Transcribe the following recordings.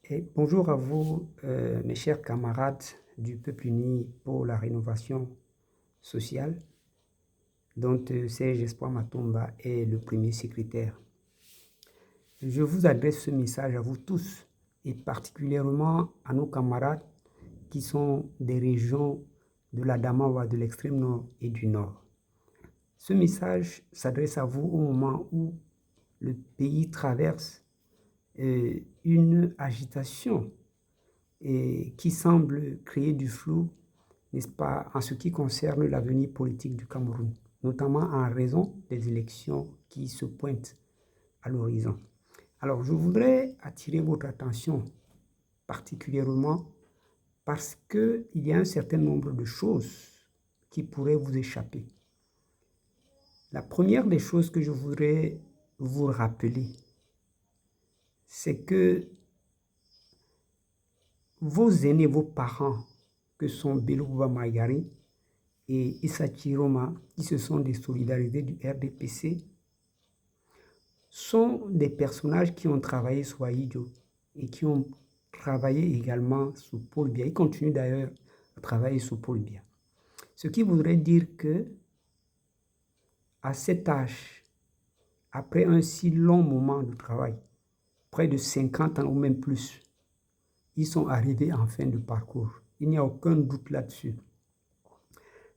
Et bonjour à vous, mes chers camarades du Peuple uni pour la rénovation sociale, dont Serge Espoir Matomba est le premier secrétaire. Je vous adresse ce message à vous tous, et particulièrement à nos camarades qui sont des régions de l'Adamawa, de l'extrême nord et du nord. Ce message s'adresse à vous au moment où le pays traverse une agitation qui semble créer du flou, n'est-ce pas, en ce qui concerne l'avenir politique du Cameroun, notamment en raison des élections qui se pointent à l'horizon. Alors, je voudrais attirer votre attention particulièrement parce qu'il y a un certain nombre de choses qui pourraient vous échapper. La première des choses que je voudrais vous rappeler, c'est que vos aînés, vos parents, que sont Bello Bouba Maïgari et Issa Chiroma, qui se sont désolidarisés du RDPC, sont des personnages qui ont travaillé sous Ahidjo et qui ont travaillé également sous Paul Biya. Ils continuent d'ailleurs à travailler sous Paul Biya. Ce qui voudrait dire que, à cet âge, après un si long moment de travail, près de 50 ans ou même plus, ils sont arrivés en fin de parcours. Il n'y a aucun doute là-dessus.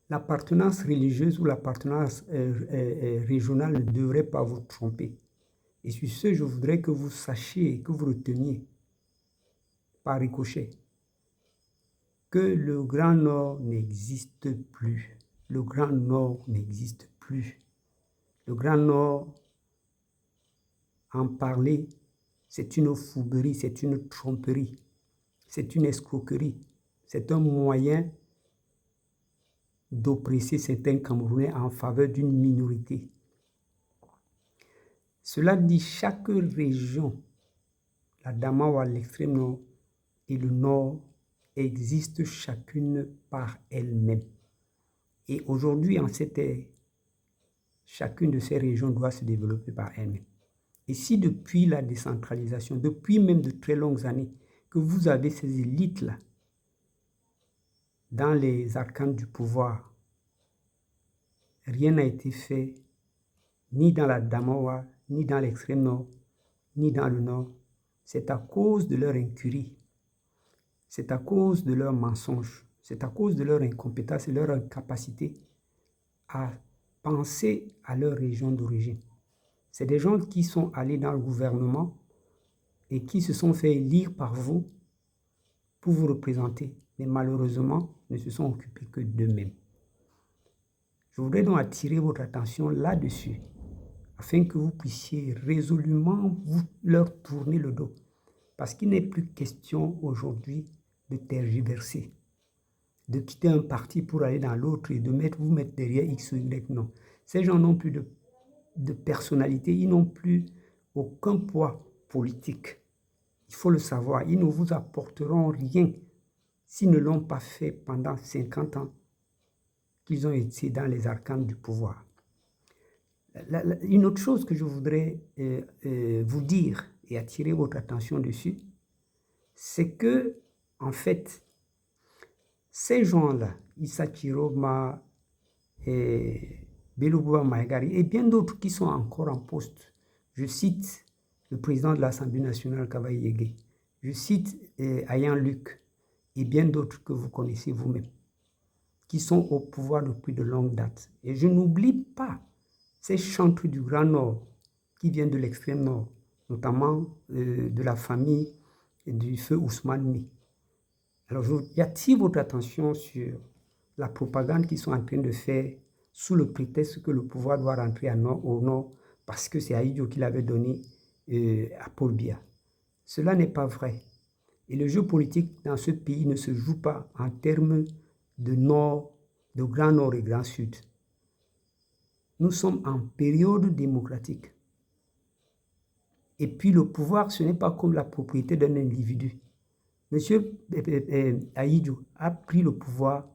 L'appartenance religieuse ou l'appartenance régionale ne devrait pas vous tromper. Et sur ce, je voudrais que vous sachiez, que vous reteniez, par ricochet, que le Grand Nord n'existe plus. Le Grand Nord n'existe plus. Le Grand Nord, en parler, c'est une fouguerie, c'est une tromperie, c'est une escroquerie, c'est un moyen d'oppresser certains Camerounais en faveur d'une minorité. Cela dit, chaque région, la Damawa, l'extrême nord et le nord, existent chacune par elle-même. Et aujourd'hui, en cette ère, chacune de ces régions doit se développer par elle-même. Et si depuis la décentralisation, depuis même de très longues années, que vous avez ces élites-là dans les arcanes du pouvoir, rien n'a été fait, ni dans la Damawa, ni dans l'extrême nord, ni dans le nord, c'est à cause de leur incurie, c'est à cause de leurs mensonges, c'est à cause de leur incompétence et leur incapacité à penser à leur région d'origine. C'est des gens qui sont allés dans le gouvernement et qui se sont fait élire par vous pour vous représenter, mais malheureusement ne se sont occupés que d'eux-mêmes. Je voudrais donc attirer votre attention là-dessus, afin que vous puissiez résolument leur tourner le dos. Parce qu'il n'est plus question aujourd'hui de tergiverser, de quitter un parti pour aller dans l'autre et de vous mettre derrière X ou Y. Non. Ces gens n'ont plus de personnalité, ils n'ont plus aucun poids politique. Il faut le savoir, ils ne vous apporteront rien s'ils ne l'ont pas fait pendant 50 ans qu'ils ont été dans les arcanes du pouvoir. Une autre chose que je voudrais vous dire et attirer votre attention dessus, c'est que, en fait, ces gens-là, Issa Chiroma, Bello Bouba Maïgari et bien d'autres qui sont encore en poste, je cite le président de l'Assemblée nationale, Kavaï Yégué, je cite Ayan Luc et bien d'autres que vous connaissez vous-même, qui sont au pouvoir depuis de longues dates. Et je n'oublie pas ces chantres du Grand Nord qui viennent de l'extrême nord, notamment de la famille du feu Ousmane Mi. Alors, j'attire votre attention sur la propagande qu'ils sont en train de faire sous le prétexte que le pouvoir doit rentrer au nord parce que c'est Ahidjo qui l'avait donné à Paul Biya. Cela n'est pas vrai. Et le jeu politique dans ce pays ne se joue pas en termes de nord, de grand nord et grand sud. Nous sommes en période démocratique. Et puis le pouvoir, ce n'est pas comme la propriété d'un individu. Monsieur Ahidjo a pris le pouvoir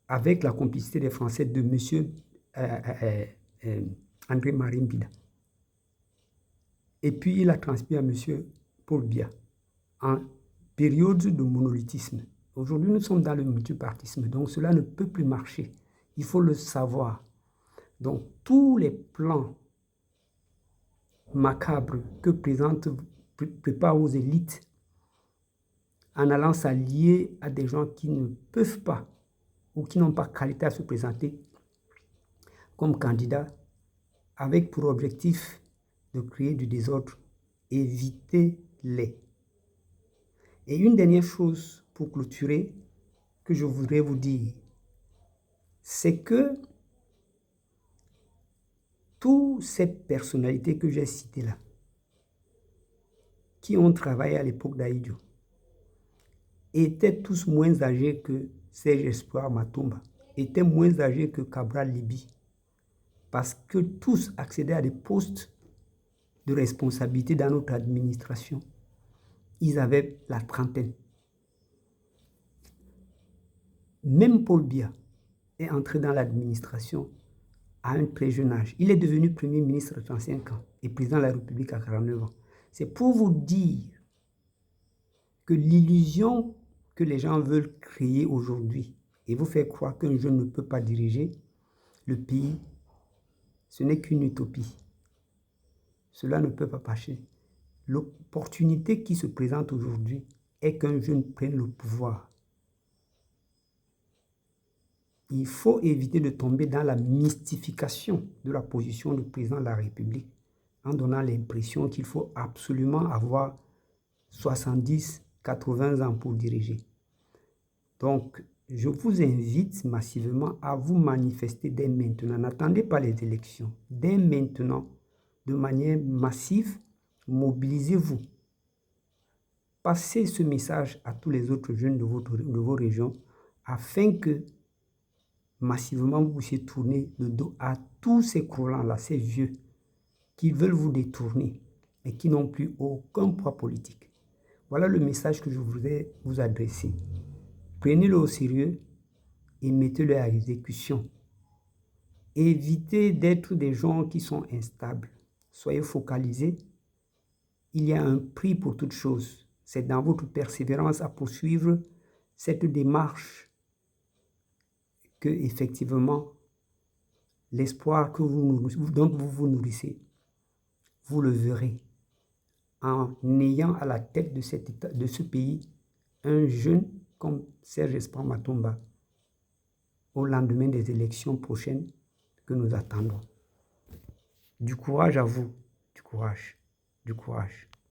avec la complicité des Français de monsieur André Marie Mbida. Et puis il a transmis à monsieur Paul Biya, en période de monolithisme. Aujourd'hui, nous sommes dans le multipartisme, donc cela ne peut plus marcher. Il faut le savoir. Donc, tous les plans macabres que préparent aux élites en allant s'allier à des gens qui ne peuvent pas ou qui n'ont pas qualité à se présenter comme candidats, avec pour objectif de créer du désordre, évitez-les. Et une dernière chose pour clôturer que je voudrais vous dire, c'est que toutes ces personnalités que j'ai citées là, qui ont travaillé à l'époque d'Ahidjo, étaient tous moins âgés que Serge Espoir Matomba, étaient moins âgés que Cabral Libi, parce que tous accédaient à des postes de responsabilité dans notre administration. Ils avaient la trentaine. Même Paul Biya est entré dans l'administration à un très jeune âge. Il est devenu Premier ministre à 35 ans et président de la République à 49 ans. C'est pour vous dire que l'illusion que les gens veulent créer aujourd'hui et vous faire croire qu'un jeune ne peut pas diriger le pays, ce n'est qu'une utopie. Cela ne peut pas passer. L'opportunité qui se présente aujourd'hui est qu'un jeune prenne le pouvoir. Il faut éviter de tomber dans la mystification de la position du président de la République en donnant l'impression qu'il faut absolument avoir 70, 80 ans pour diriger. Donc, je vous invite massivement à vous manifester dès maintenant. N'attendez pas les élections. Dès maintenant, de manière massive, mobilisez-vous. Passez ce message à tous les autres jeunes de vos régions afin que massivement vous puissiez tourner le dos à tous ces croulants-là, ces vieux, qui veulent vous détourner et qui n'ont plus aucun poids politique. Voilà le message que je voudrais vous adresser. Prenez-le au sérieux et mettez-le à exécution. Évitez d'être des gens qui sont instables. Soyez focalisés. Il y a un prix pour toute chose. C'est dans votre persévérance à poursuivre cette démarche que, effectivement, l'espoir dont vous vous nourrissez, vous le verrez en ayant à la tête de ce pays un jeune comme Serge Espoir Matomba au lendemain des élections prochaines que nous attendons. Du courage à vous, du courage, du courage.